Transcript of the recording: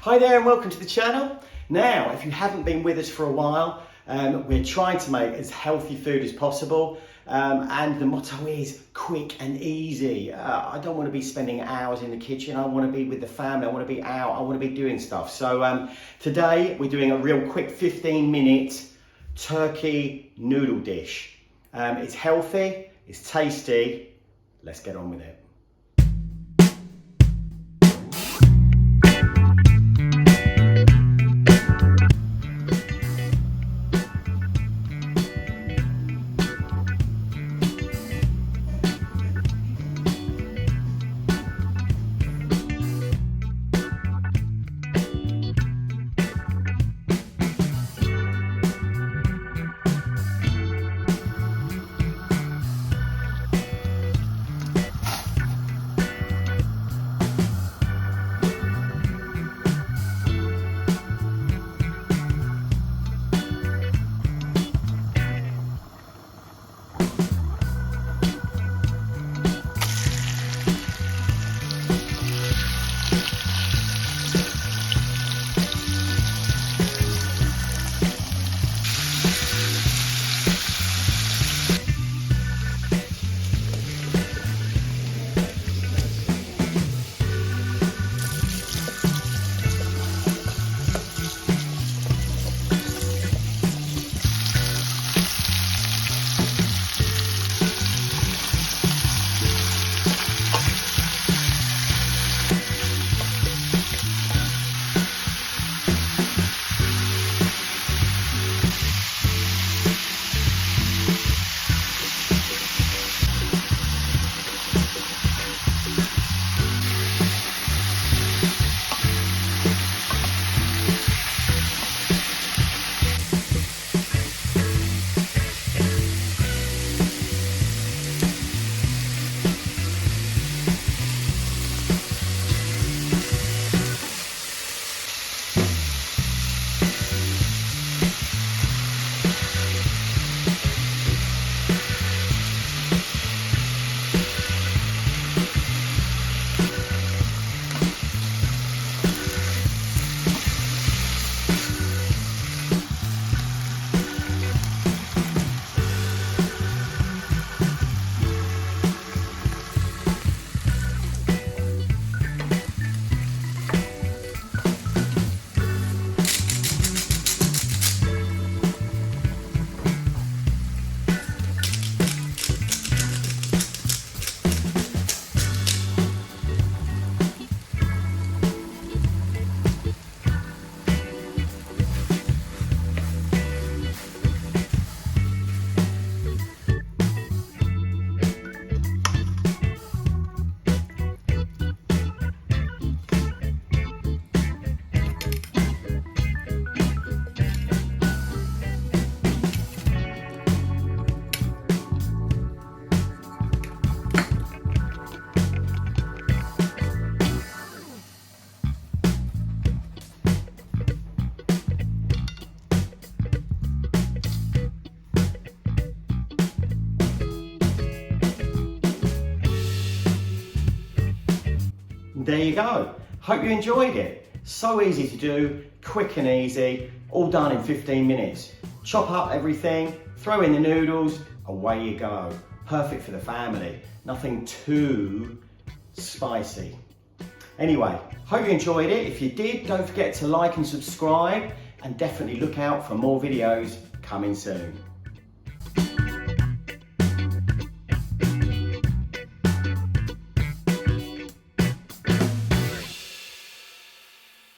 Hi there and welcome to the channel. Now, if you haven't been with us for a while, we're trying to make as healthy food as possible, and the motto is quick and easy. I don't want to be spending hours in the kitchen. I want to be with the family. I want to be out. I want to be doing stuff. So today we're doing a real quick 15-minute turkey noodle dish. It's healthy, it's tasty. Let's get on with it. There you go. Hope you enjoyed it. So easy to do, quick and easy, all done in 15 minutes. Chop up everything, throw in the noodles, away you go. Perfect for the family. Nothing too spicy. Anyway, hope you enjoyed it. If you did, don't forget to like and subscribe, and definitely look out for more videos coming soon.